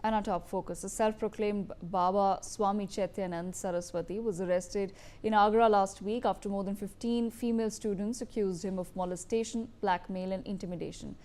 And our top focus, a self-proclaimed Baba Swami Chaityanand Saraswati was arrested in Agra last week after more than 15 female students accused him of molestation, blackmail and intimidation.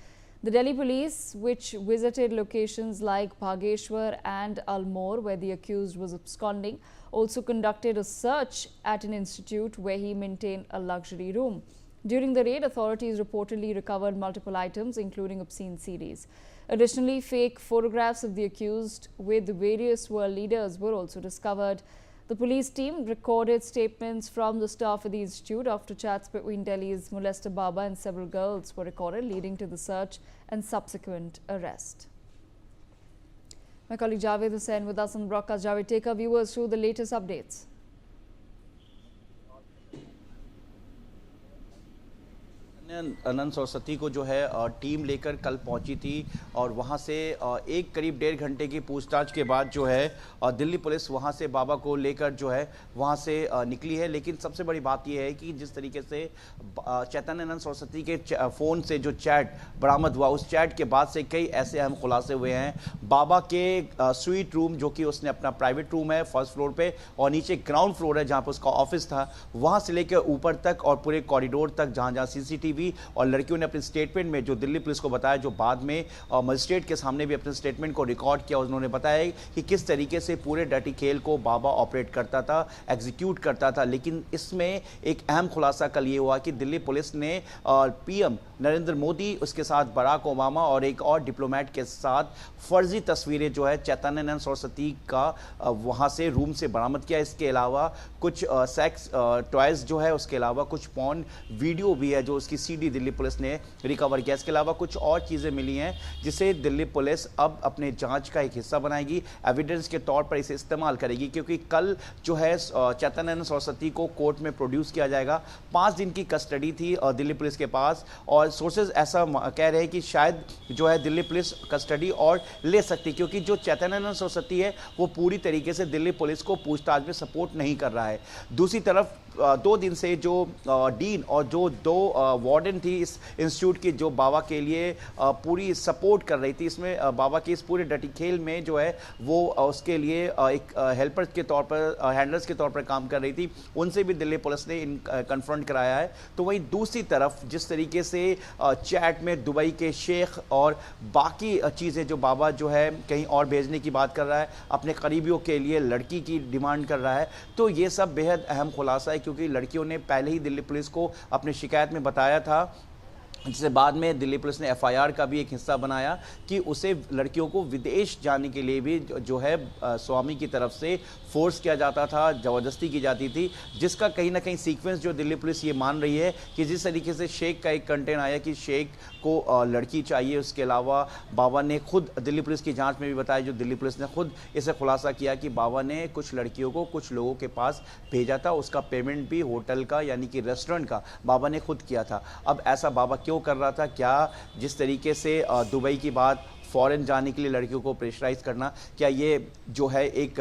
The Delhi police, which visited locations like Bhageshwar and Almore, where the accused was absconding, also conducted a search at an institute where he maintained a luxury room. During the raid, authorities reportedly recovered multiple items, including obscene CDs. Additionally, fake photographs of the accused with various world leaders were also discovered. The police team recorded statements from the staff of the institute after chats between Delhi's molester Baba and several girls were recorded, leading to the search and subsequent arrest. My colleague Javed Hussain with us on broadcast. Javed, take our viewers through the latest updates. अनंत सरस्वती को जो है team लेकर कल पहुंची थी और वहां से एक करीब 1.5 घंटे की पूछताछ के बाद जो है दिल्ली पुलिस वहां से बाबा को लेकर जो है वहां से निकली है। लेकिन सबसे बड़ी बात यह है कि जिस तरीके से चैतन्यानंद सरस्वती के फ़ोन से जो चैट बरामद हुआ, उस चैट के बाद से कई ऐसे अहम खुलासे हुए हैं। बाबा के स्वीट रूम, जो कि उसने अपना प्राइवेट रूम है फर्स्ट फ्लोर पे और नीचे ग्राउंड फ्लोर है जहाँ पर उसका ऑफिस था, वहाँ से लेकर ऊपर तक और पूरे कॉरिडोर तक जहाँ जहाँ CCTV और लड़कियों ने अपने स्टेटमेंट में जो दिल्ली पुलिस को बताया, जो बाद में मजिस्ट्रेट के सामने भी अपने स्टेटमेंट को रिकॉर्ड किया, उन्होंने बताया कि किस तरीके से पूरे डर्टी खेल को बाबा ऑपरेट करता था, एग्जीक्यूट करता था। लेकिन इसमें एक अहम खुलासा कल ये हुआ कि दिल्ली पुलिस ने PM नरेंद्र मोदी, उसके साथ बराक ओबामा और एक और डिप्लोमेट के साथ फर्जी तस्वीरें जो है चैतन्यानंद सरस्वती का वहाँ से रूम से बरामद किया। इसके अलावा कुछ सेक्स टॉयज जो है, उसके अलावा कुछ पॉर्न वीडियो भी है जो उसकी CD दिल्ली पुलिस ने रिकवर किया। इसके अलावा कुछ और चीज़ें मिली हैं जिसे दिल्ली पुलिस अब अपने जांच का एक हिस्सा बनाएगी, एविडेंस के तौर पर इसे इस्तेमाल करेगी, क्योंकि कल जो है चैतन्यानंद सरस्वती को कोर्ट में प्रोड्यूस किया जाएगा। 5 दिन की कस्टडी थी दिल्ली पुलिस के पास और सोर्सेज ऐसा कह रहे हैं कि शायद जो है दिल्ली पुलिस कस्टडी और ले सकती, क्योंकि जो चैतन्यानंद सरस्वती है वो पूरी तरीके से दिल्ली पुलिस को पूछताछ में सपोर्ट नहीं कर रहा है। दूसरी तरफ 2 दिन से जो डीन और जो 2 वार्डन थी इस इंस्टीट्यूट की, जो बाबा के लिए पूरी सपोर्ट कर रही थी, इसमें बाबा के इस पूरे डटी खेल में जो है वो उसके लिए एक हेल्पर के तौर पर, हैंडलर्स के तौर पर काम कर रही थी, उनसे भी दिल्ली पुलिस ने कन्फ्रंट कराया है। तो वहीं दूसरी तरफ जिस तरीके से चैट में दुबई के शेख और बाकी चीज़ें जो बाबा जो है कहीं और भेजने की बात कर रहा है, अपने करीबियों के लिए लड़की की डिमांड कर रहा है, तो ये सब बेहद अहम खुलासा है, क्योंकि लड़कियों ने पहले ही दिल्ली पुलिस को अपनी शिकायत में बताया था, जिसे बाद में दिल्ली पुलिस ने FIR का भी एक हिस्सा बनाया कि उसे लड़कियों को विदेश जाने के लिए भी जो है स्वामी की तरफ से फोर्स किया जाता था, ज़बरदस्ती की जाती थी, जिसका कहीं ना कहीं सीक्वेंस जो दिल्ली पुलिस ये मान रही है कि जिस तरीके से शेख का एक कंटेंट आया कि शेख को लड़की चाहिए। उसके अलावा बाबा ने खुद दिल्ली पुलिस की जांच में भी बताया, जो दिल्ली पुलिस ने खुद इसे खुलासा किया कि बाबा ने कुछ लड़कियों को कुछ लोगों के पास भेजा था, उसका पेमेंट भी होटल का यानी कि रेस्टोरेंट का बाबा ने खुद किया था। अब ऐसा बाबा क्यों कर रहा था? क्या जिस तरीके से दुबई की बात, फॉरेन जाने के लिए लड़कियों को प्रेशराइज करना, क्या ये जो है एक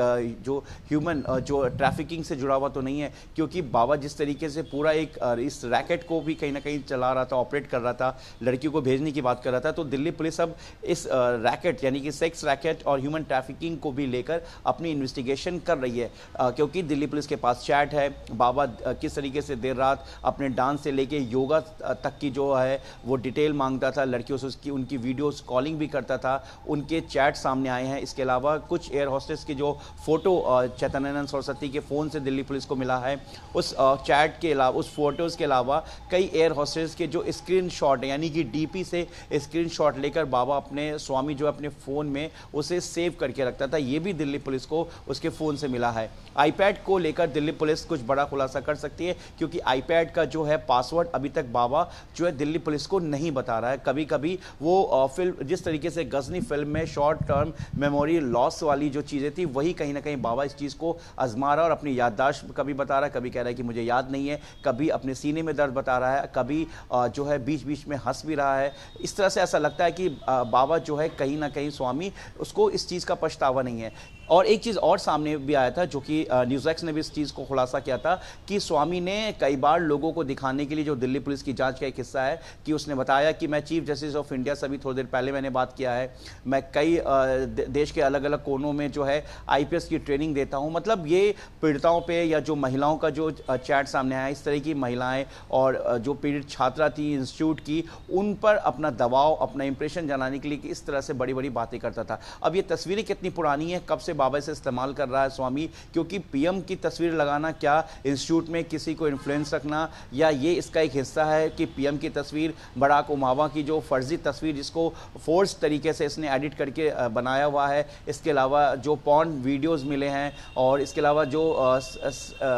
जो ह्यूमन जो ट्रैफिकिंग से जुड़ा हुआ तो नहीं है? क्योंकि बाबा जिस तरीके से पूरा एक इस रैकेट को भी कहीं ना कहीं चला रहा था, ऑपरेट कर रहा था, लड़कियों को भेजने की बात कर रहा था, तो दिल्ली पुलिस अब इस रैकेट यानी कि सेक्स रैकेट और ह्यूमन ट्रैफिकिंग को भी लेकर अपनी इन्वेस्टिगेशन कर रही है, क्योंकि दिल्ली पुलिस के पास चैट है। बाबा किस तरीके से देर रात अपने डांस से लेके योगा तक की जो है वो डिटेल मांगता था लड़कियों से, उसकी उनकी वीडियोस कॉलिंग भी करता था, उनके चैट सामने आए हैं। इसके अलावा कुछ एयर होस्टेस की जो फोटो चैतन्यानंद सरस्वती के फ़ोन से दिल्ली पुलिस को मिला है, उस चैट के अलावा, उस फोटोज़ के अलावा कई एयर होस्टेस के जो स्क्रीनशॉट यानी कि DP से स्क्रीनशॉट लेकर बाबा अपने स्वामी जो अपने फ़ोन में उसे सेव करके रखता था, ये भी दिल्ली पुलिस को उसके फ़ोन से मिला है। iPad को लेकर दिल्ली पुलिस कुछ बड़ा खुलासा कर सकती है, क्योंकि iPad का जो है पासवर्ड अभी तक बाबा जो है दिल्ली पुलिस को नहीं बता रहा है। कभी कभी वो फिल्म जिस तरीके से गजनी फिल्म में शॉर्ट टर्म मेमोरी लॉस वाली जो चीज़ें थी, वही कहीं ना कहीं बाबा इस चीज़ को आजमा रहा है और अपनी याददाश्त कभी बता रहा है, कभी कह रहा है कि मुझे याद नहीं है, कभी अपने सीने में दर्द बता रहा है, कभी जो है बीच बीच में हंस भी रहा है। इस तरह से ऐसा लगता है कि बाबा जो है कहीं ना कहीं स्वामी उसको इस चीज़ का पछतावा नहीं है। और एक चीज़ और सामने भी आया था, जो कि न्यूज़ एक्स ने भी इस चीज़ को खुलासा किया था कि स्वामी ने कई बार लोगों को दिखाने के लिए, जो दिल्ली पुलिस की जांच का एक हिस्सा है, कि उसने बताया कि मैं चीफ जस्टिस ऑफ इंडिया से भी थोड़ी देर पहले मैंने बात किया है, मैं कई देश के अलग अलग कोनों में जो है आईपीएस की ट्रेनिंग देता हूं। मतलब ये पीड़िताओं पे या जो महिलाओं का जो चैट सामने आया, इस तरह की महिलाएं और जो पीड़ित छात्रा थी इंस्टीट्यूट की, उन पर अपना दबाव, अपना इंप्रेशन जलाने के लिए कि इस तरह से बड़ी बड़ी बातें करता था। अब ये तस्वीरें कितनी पुरानी है, कब से बाबा इसे इस्तेमाल कर रहा है स्वामी, क्योंकि पीएम की तस्वीर लगाना क्या इंस्टीट्यूट में किसी को इन्फ्लुएंस रखना, या ये इसका एक हिस्सा है कि पीएम की तस्वीर, बराक ओबामा की जो फर्जी तस्वीर जिसको फोर्स तरीके से इसने एडिट करके बनाया हुआ है, इसके अलावा जो पॉर्न वीडियोस मिले हैं, और इसके अलावा जो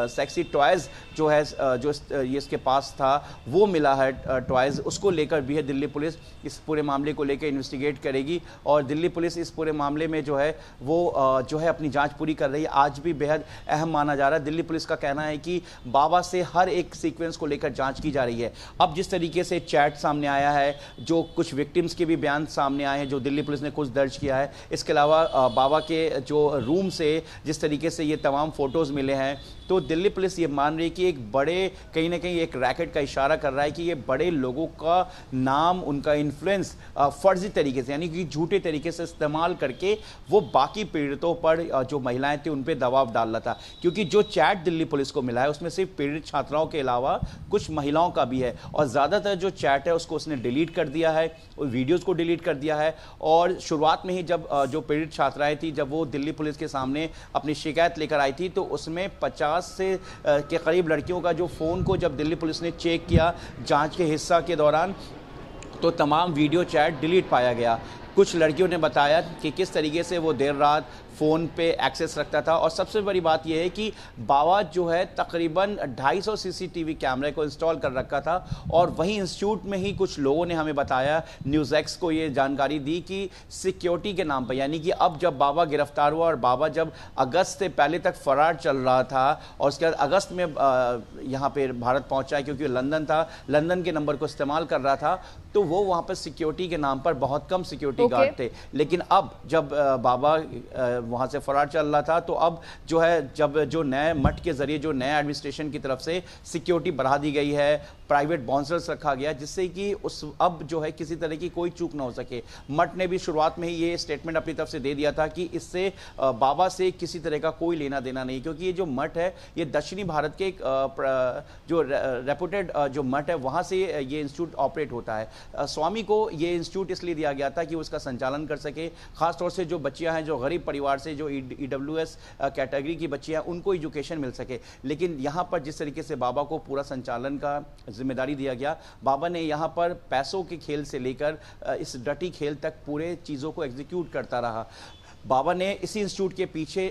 सेक्सी टॉयज़ जो है जो ये इसके पास था वो मिला है टॉयज़, उसको लेकर भी है दिल्ली पुलिस इस पूरे मामले को लेकर इन्वेस्टिगेट करेगी। और दिल्ली पुलिस इस पूरे मामले में जो है वो जो है अपनी जांच पूरी कर रही है। आज भी बेहद अहम माना जा रहा है। दिल्ली पुलिस का कहना है कि बाबा से हर एक सीक्वेंस को लेकर जांच की जा रही है। अब जिस तरीके से चैट सामने आया है, जो कुछ विक्टिम्स के भी बयान सामने आए हैं जो दिल्ली पुलिस ने कुछ दर्ज किया है, इसके अलावा बाबा के जो रूम से जिस तरीके से ये तमाम फोटोज़ मिले हैं, तो दिल्ली पुलिस ये मान रही है कि एक बड़े कहीं ना कहीं एक रैकेट का इशारा कर रहा है कि ये बड़े लोगों का नाम, उनका इन्फ्लुएंस फर्जी तरीके से यानी कि झूठे तरीके से इस्तेमाल करके वो बाकी पीड़ितों पर जो महिलाएं थी उन पर दबाव डाल रहा था। क्योंकि जो चैट दिल्ली पुलिस को मिला है उसमें सिर्फ पीड़ित छात्राओं के अलावा कुछ महिलाओं का भी है, और ज़्यादातर जो चैट है उसको उसने डिलीट कर दिया है, वीडियोज़ को डिलीट कर दिया है। और शुरुआत में ही जब जो पीड़ित छात्राएँ थी, जब वो दिल्ली पुलिस के सामने अपनी शिकायत लेकर आई थी, तो उसमें 50 से के करीब लड़कियों का जो फ़ोन को जब दिल्ली पुलिस ने चेक किया जांच के हिस्सा के दौरान, तो तमाम वीडियो चैट डिलीट पाया गया। कुछ लड़कियों ने बताया कि किस तरीके से वो देर रात फ़ोन पे एक्सेस रखता था। और सबसे बड़ी बात यह है कि बाबा जो है तकरीबन 250 सीसीटीवी कैमरे को इंस्टॉल कर रखा था। और वहीं इंस्टीट्यूट में ही कुछ लोगों ने हमें बताया, न्यूज़ एक्स को ये जानकारी दी कि सिक्योरिटी के नाम पर, यानी कि अब जब बाबा गिरफ्तार हुआ और बाबा जब अगस्त से पहले तक फरार चल रहा था और उसके बाद अगस्त में यहाँ पे भारत पहुँचा है, क्योंकि लंदन था, लंदन के नंबर को इस्तेमाल कर रहा था, तो वो वहाँ पर सिक्योरिटी के नाम पर बहुत कम सिक्योरिटी गार्ड थे। लेकिन अब जब बाबा वहाँ से फरार चल रहा था, तो अब जो है जब जो नए मठ के जरिए जो नए एडमिनिस्ट्रेशन की तरफ से सिक्योरिटी बढ़ा दी गई है, प्राइवेट बाउंसर्स रखा गया, जिससे कि उस अब जो है किसी तरह की कोई चूक ना हो सके। मठ ने भी शुरुआत में ही ये स्टेटमेंट अपनी तरफ से दे दिया था कि इससे बाबा से किसी तरह का कोई लेना देना नहीं, क्योंकि ये जो मठ है ये दक्षिणी भारत के एक जो रेपुटेड जो मठ है वहाँ से ये इंस्टीट्यूट ऑपरेट होता है। स्वामी को ये इंस्टीट्यूट इसलिए दिया गया था कि उसका संचालन कर सके, खासतौर से जो बच्चियां हैं जो गरीब परिवार से, जो ईडब्ल्यूएस कैटेगरी की बच्चियां, उनको एजुकेशन मिल सके। लेकिन यहाँ पर जिस तरीके से बाबा को पूरा संचालन का जिम्मेदारी दिया गया, बाबा ने यहाँ पर पैसों के खेल से लेकर इस डटी खेल तक पूरे चीज़ों को एग्जीक्यूट करता रहा। बाबा ने इसी इंस्टीट्यूट के पीछे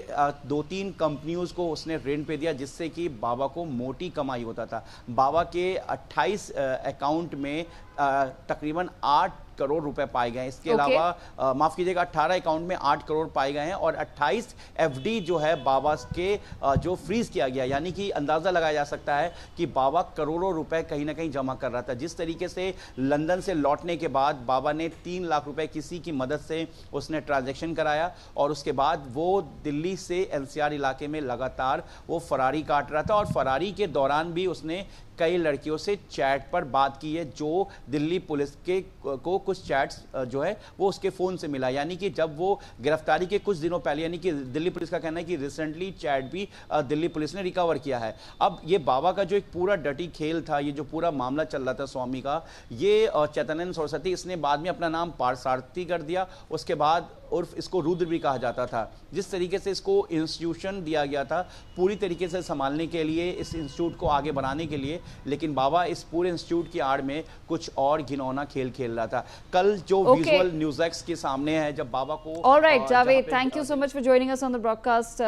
2-3 कंपनियों को उसने रेंट पे दिया, जिससे कि बाबा को मोटी कमाई होता था। बाबा के 28 अकाउंट में तकरीबन 8 करोड़ रुपए पाए गए हैं। इसके अलावा माफ कीजिएगा 18 अकाउंट में 8 करोड़ पाए गए हैं, और 28 एफडी जो है बाबा के जो फ्रीज किया गया, यानी कि अंदाजा लगाया जा सकता है कि बाबा करोड़ों रुपए कहीं ना कहीं जमा कर रहा था। जिस तरीके से लंदन से लौटने के बाद बाबा ने 3 लाख रुपए किसी की मदद से उसने ट्रांजैक्शन कराया, और उसके बाद वो दिल्ली से एनसीआर इलाके में लगातार वो फरारी काट रहा था। और फरारी के दौरान भी उसने कई लड़कियों से चैट पर बात की है, जो दिल्ली पुलिस के को कुछ चैट्स जो है वो उसके फ़ोन से मिला। यानी कि जब वो गिरफ्तारी के कुछ दिनों पहले, यानी कि दिल्ली पुलिस का कहना है कि रिसेंटली चैट भी दिल्ली पुलिस ने रिकवर किया है। अब ये बाबा का जो एक पूरा डटी खेल था, ये जो पूरा मामला चल रहा था स्वामी का, ये चैतन्य सरस्वती, इसने बाद में अपना नाम पार्थसारथी कर दिया। उसके बाद उर्फ इसको रुद्र भी कहा जाता था। जिस तरीके से इसको इंस्टीट्यूशन दिया गया था पूरी तरीके से संभालने के लिए, इस इंस्टीट्यूट को आगे बढ़ाने के लिए, लेकिन बाबा इस पूरे इंस्टीट्यूट की आड़ में कुछ और घिनौना खेल खेल रहा था। कल जो विजुअल न्यूज़ एक्स के सामने है, जब बाबा को alright Javed, thank you so much for joining us on the broadcast.